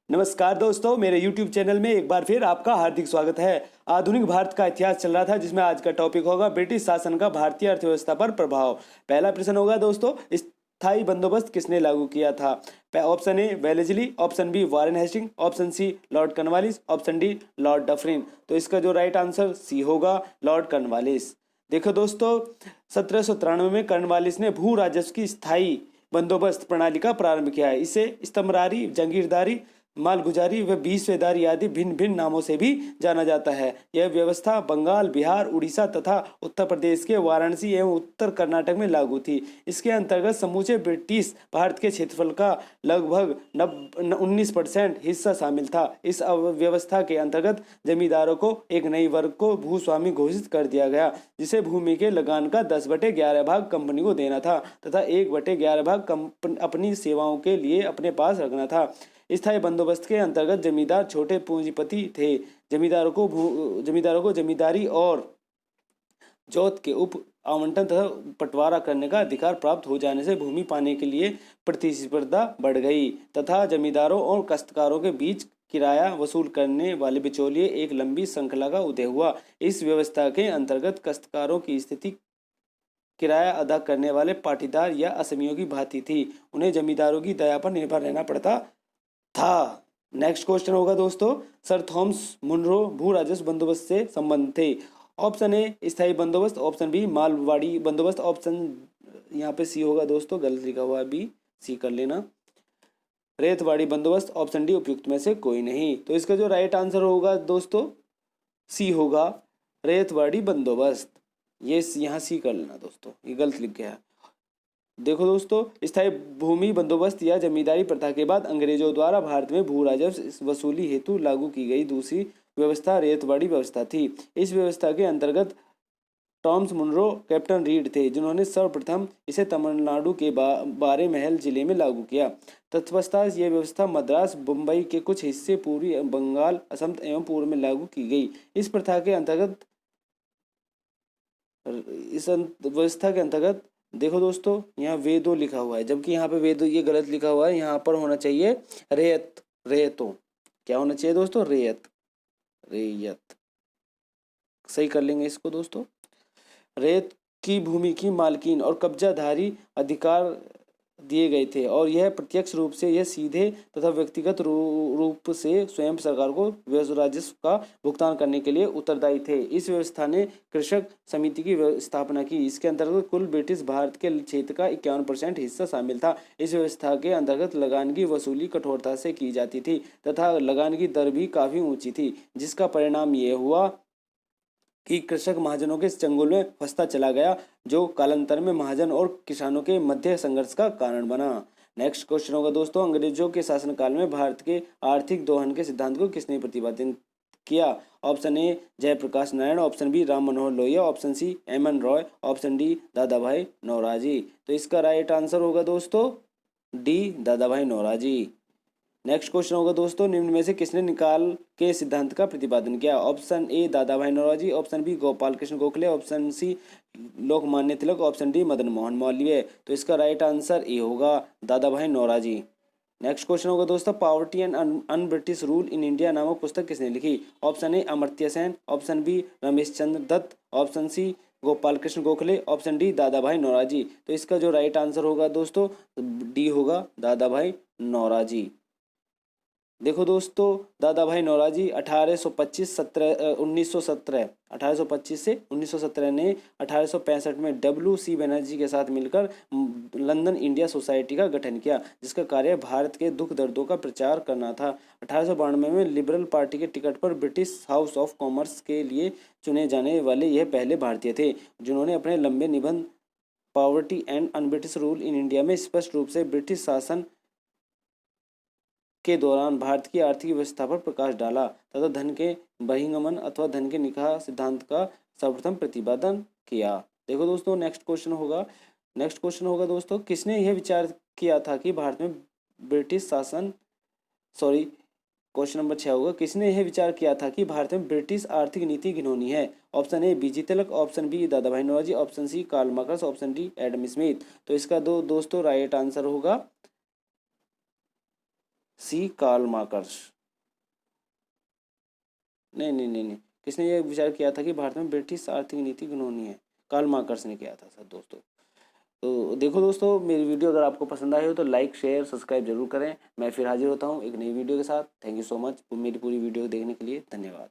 नमस्कार दोस्तों, मेरे YouTube चैनल में एक बार फिर आपका हार्दिक स्वागत है। आधुनिक भारत का इतिहास चल रहा था, जिसमें आज का टॉपिक होगा ब्रिटिश शासन का भारतीय अर्थव्यवस्था पर प्रभाव। पहला प्रश्न होगा दोस्तों, स्थायी बंदोबस्त किसने लागू किया था? Option A Wellesley, option B Warren Hastings, option C Lord Cornwallis, option D Lord Dufferin. तो इसका जो राइट आंसर सी होगा, लॉर्ड कॉर्नवालिस। देखो दोस्तों, 1793 में कॉर्नवालिस ने भू राजस्व की स्थायी बंदोबस्त प्रणाली का प्रारंभ किया है। इसे स्तंभरारी, जंगीरदारी, मालगुजारी व बीसवेदारी आदि भिन्न भिन्न नामों से भी जाना जाता है। यह व्यवस्था बंगाल, बिहार, उड़ीसा तथा उत्तर प्रदेश के वाराणसी एवं उत्तर कर्नाटक में लागू थी। इसके अंतर्गत समूचे ब्रिटिश भारत के क्षेत्रफल का लगभग 19% हिस्सा शामिल था। इस व्यवस्था के अंतर्गत जमींदारों को एक नई वर्ग को भूस्वामी घोषित कर दिया गया, जिसे भूमि के लगान का 10/11 भाग कंपनी को देना था तथा 1/11 भाग अपनी सेवाओं के लिए अपने पास रखना था। स्थायी बंदोबस्त के अंतर्गत जमींदार छोटे पूंजीपति थे। जमींदारों को जमींदारी और जोत के उप आवंटन तथा बंटवारा करने का अधिकार प्राप्त हो जाने से भूमि पाने के लिए प्रतिस्पर्धा बढ़ गई तथा जमींदारों और काश्तकारों के बीच किराया वसूल करने वाले बिचौलिए एक लंबी श्रृंखला का उदय हुआ। इस व्यवस्था के अंतर्गत काश्तकारों की स्थिति किराया अदा करने वाले पाटीदार या असमियों की भांति थी। उन्हें जमींदारों की दया पर निर्भर रहना पड़ता था। नेक्स्ट क्वेश्चन होगा दोस्तों, सर थॉमस मुनरो भू राजस्व बंदोबस्त से संबंध थे। ऑप्शन ए स्थायी बंदोबस्त, ऑप्शन बी मालवाड़ी बंदोबस्त, ऑप्शन यहाँ पे सी होगा दोस्तों, गलत लिखा हुआ है, बी सी कर लेना, रेतवाड़ी बंदोबस्त, ऑप्शन डी उपयुक्त में से कोई नहीं। तो इसका जो राइट आंसर होगा दोस्तों, सी होगा रेतवाड़ी बंदोबस्त। ये यहाँ सी कर लेना दोस्तों, ये गलत लिख गया है। देखो दोस्तों, स्थायी भूमि बंदोबस्त या जमींदारी प्रथा के बाद अंग्रेजों द्वारा भारत में भू राजस्व वसूली हेतु लागू की गई दूसरी व्यवस्था रेतवाड़ी व्यवस्था थी। इस व्यवस्था के अंतर्गत टॉमस मुनरो कैप्टन रीड थे, जिन्होंने सर्वप्रथम इसे तमिलनाडु के बारे महल जिले में लागू किया। तत्पश्चात यह व्यवस्था मद्रास, मुंबई के कुछ हिस्से, पूर्वी बंगाल, असम एवं पूर्व में लागू की गई। इस व्यवस्था के अंतर्गत देखो दोस्तों, यहाँ वेदो लिखा हुआ है, जबकि यहाँ पे वेदो ये गलत लिखा हुआ है। यहाँ पर होना चाहिए रेत, रेतो। क्या होना चाहिए दोस्तों? रेत, रेयत। सही कर लेंगे इसको दोस्तों। रेत की भूमि की मालकीन और कब्जाधारी अधिकार दिए गए थे और यह प्रत्यक्ष रूप से यह सीधे तथा व्यक्तिगत रूप से स्वयं सरकार को राजस्व का भुगतान करने के लिए उत्तरदायी थे। इस व्यवस्था ने कृषक समिति की स्थापना की। इसके अंतर्गत कुल ब्रिटिश भारत के क्षेत्र का 51% हिस्सा शामिल था। इस व्यवस्था के अंतर्गत लगान की वसूली कठोरता से की जाती थी तथा लगान की दर भी काफी ऊंची थी, जिसका परिणाम यह हुआ कि कृषक महाजनों के चंगुल में फंसता चला गया, जो कालांतर में महाजन और किसानों के मध्य संघर्ष का कारण बना। नेक्स्ट क्वेश्चन होगा दोस्तों, अंग्रेजों के शासनकाल में भारत के आर्थिक दोहन के सिद्धांत को किसने प्रतिपादित किया? Option A Jayaprakash Narayan, option B Ram Manohar Lohia, option C MN. Roy, option D Dadabhai Naoroji. तो इसका राइट आंसर होगा दोस्तों D Dadabhai Naoroji. Next question होगा दोस्तों, निम्न में से किसने निकाल के सिद्धांत का प्रतिपादन किया? Option A Dadabhai Naoroji, option B Gopal Krishna Gokhale, option C Lokmanya Tilak, option D Madan Mohan Malaviya. तो इसका राइट आंसर ए होगा दादाभाई नौरोजी। नेक्स्ट क्वेश्चन होगा दोस्तों, poverty and un British rule in India नामक पुस्तक किसने लिखी? Option A Amartya Sen, option B Ramesh Chandra Dutt, option C Gopal Krishna Gokhale, option D Dadabhai Naoroji. तो इसका जो राइट आंसर होगा दोस्तों, डी होगा दादाभाई नौरोजी। देखो दोस्तों, दादाभाई नौरोजी 1825 से 1917 ने 1865 में W.C. बनर्जी के साथ मिलकर लंदन इंडिया सोसाइटी का गठन किया, जिसका कार्य भारत के दुख दर्दों का प्रचार करना था। 1892 में लिबरल पार्टी के टिकट पर ब्रिटिश हाउस ऑफ कॉमर्स के लिए चुने जाने वाले यह पहले भारतीय थे, जिन्होंने अपने लंबे निबंध poverty and un British rule in India में स्पष्ट रूप से ब्रिटिश शासन के दौरान भारत की आर्थिक व्यवस्था पर प्रकाश डाला तथा धन के बहिर्गमन अथवा धन के निकाह सिद्धांत का सर्वप्रथम प्रतिपादन किया। देखो दोस्तों, नेक्स्ट क्वेश्चन होगा दोस्तों, किसने यह विचार किया था कि भारत में ब्रिटिश शासन क्वेश्चन नंबर 6 होगा, किसने यह विचार किया था कि भारत में ब्रिटिश आर्थिक नीति घिनौनी है? Option A BG Tilak, option B Dadabhai Naoroji, option C Karl Marx, option D Adam Smith. तो इसका दोस्तों राइट आंसर होगा सी कार्ल मार्क्स। नहीं, किसने ये विचार किया था कि भारत में ब्रिटिश आर्थिक नीति घिनौनी है? कार्ल मार्क्स ने किया था सर दोस्तों। तो देखो दोस्तों, मेरी वीडियो अगर आपको पसंद आई हो तो लाइक शेयर सब्सक्राइब जरूर करें। मैं फिर हाजिर होता हूँ एक नई वीडियो के साथ। थैंक यू सो मच मेरी पूरी वीडियो देखने के लिए। धन्यवाद।